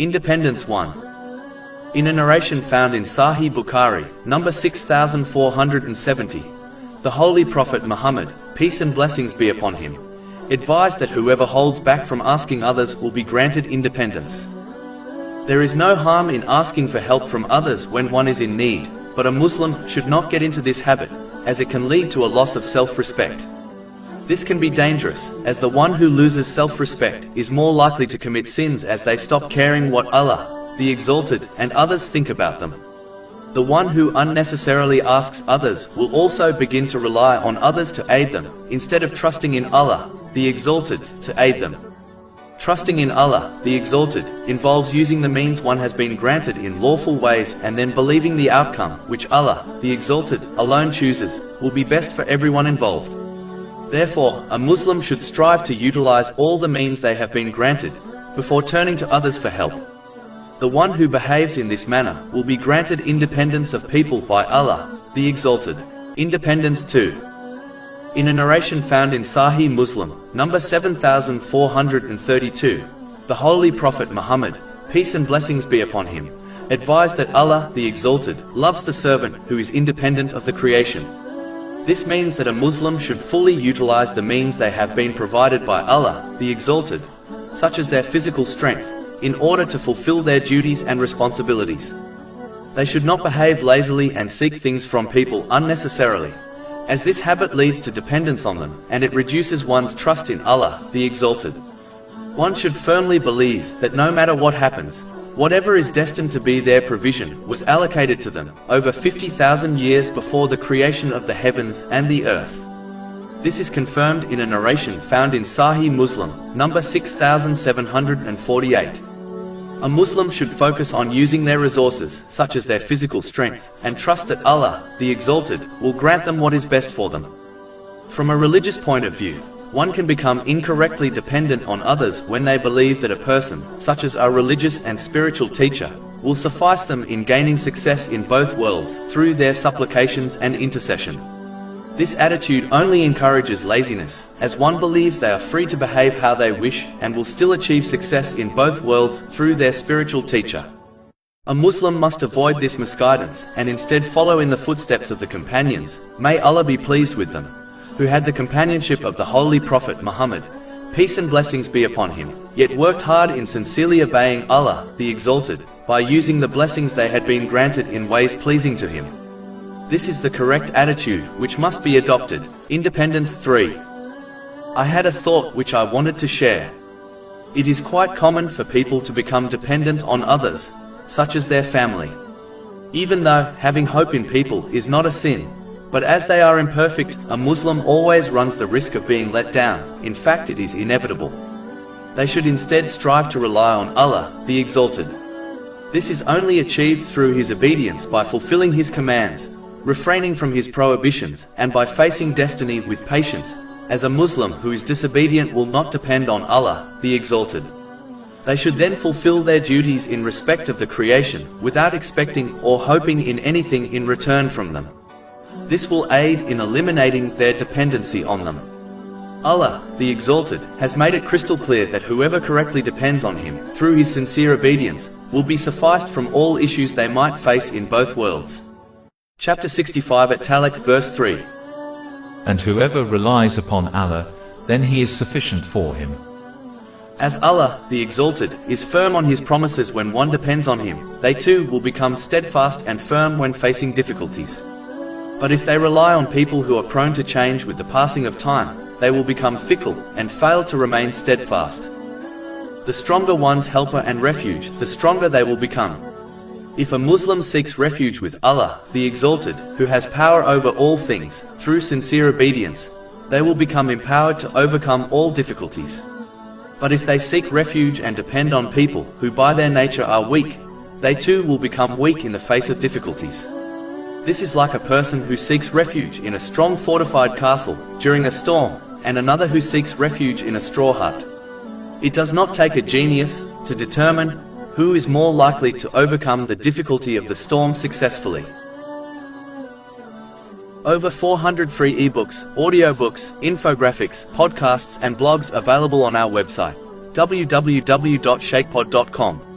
Independence 1. In a narration found in Sahih Bukhari, number 6470, the Holy Prophet Muhammad, peace and blessings be upon him, advised that whoever holds back from asking others will be granted independence. There is no harm in asking for help from others when one is in need, but a Muslim should not get into this habit, as it can lead to a loss of self-respect. This can be dangerous, as the one who loses self-respect is more likely to commit sins as they stop caring what Allah, the Exalted, and others think about them. The one who unnecessarily asks others will also begin to rely on others to aid them, instead of trusting in Allah, the Exalted, to aid them. Trusting in Allah, the Exalted, involves using the means one has been granted in lawful ways and then believing the outcome, which Allah, the Exalted, alone chooses, will be best for everyone involved. Therefore, a Muslim should strive to utilize all the means they have been granted, before turning to others for help. The one who behaves in this manner will be granted independence of people by Allah, the Exalted. Independence 2. In a narration found in Sahih Muslim, number 7432, the Holy Prophet Muhammad, peace and blessings be upon him, advised that Allah, the Exalted, loves the servant who is independent of the creation. This means that a Muslim should fully utilize the means they have been provided by Allah, the Exalted, such as their physical strength, in order to fulfill their duties and responsibilities. They should not behave lazily and seek things from people unnecessarily, as this habit leads to dependence on them, and it reduces one's trust in Allah, the Exalted. One should firmly believe that no matter what happens, whatever is destined to be their provision was allocated to them over 50,000 years before the creation of the heavens and the earth. This is confirmed in a narration found in Sahih Muslim, number 6748. A Muslim should focus on using their resources, such as their physical strength, and trust that Allah, the Exalted, will grant them what is best for them. From a religious point of view, one can become incorrectly dependent on others when they believe that a person, such as a religious and spiritual teacher, will suffice them in gaining success in both worlds through their supplications and intercession. This attitude only encourages laziness, as one believes they are free to behave how they wish and will still achieve success in both worlds through their spiritual teacher. A Muslim must avoid this misguidance and instead follow in the footsteps of the companions, may Allah be pleased with them, who had the companionship of the Holy Prophet Muhammad, peace and blessings be upon him, yet worked hard in sincerely obeying Allah, the Exalted, by using the blessings they had been granted in ways pleasing to him. This is the correct attitude which must be adopted. Independence 3. I had a thought which I wanted to share. It is quite common for people to become dependent on others, such as their family. Even though having hope in people is not a sin, but as they are imperfect, a Muslim always runs the risk of being let down. In fact, it is inevitable. They should instead strive to rely on Allah, the Exalted. This is only achieved through his obedience by fulfilling his commands, refraining from his prohibitions, and by facing destiny with patience, as a Muslim who is disobedient will not depend on Allah, the Exalted. They should then fulfill their duties in respect of the creation, without expecting or hoping in anything in return from them. This will aid in eliminating their dependency on them. Allah, the Exalted, has made it crystal clear that whoever correctly depends on him, through his sincere obedience, will be sufficed from all issues they might face in both worlds. Chapter 65 at Talaq, verse 3. And whoever relies upon Allah, then he is sufficient for him. As Allah, the Exalted, is firm on his promises when one depends on him, they too will become steadfast and firm when facing difficulties. But if they rely on people who are prone to change with the passing of time, they will become fickle and fail to remain steadfast. The stronger one's helper and refuge, the stronger they will become. If a Muslim seeks refuge with Allah, the Exalted, who has power over all things, through sincere obedience, they will become empowered to overcome all difficulties. But if they seek refuge and depend on people who by their nature are weak, they too will become weak in the face of difficulties. This is like a person who seeks refuge in a strong fortified castle during a storm, and another who seeks refuge in a straw hut. It does not take a genius to determine who is more likely to overcome the difficulty of the storm successfully. Over 400 free ebooks, audiobooks, infographics, podcasts and blogs available on our website, www.shakepod.com.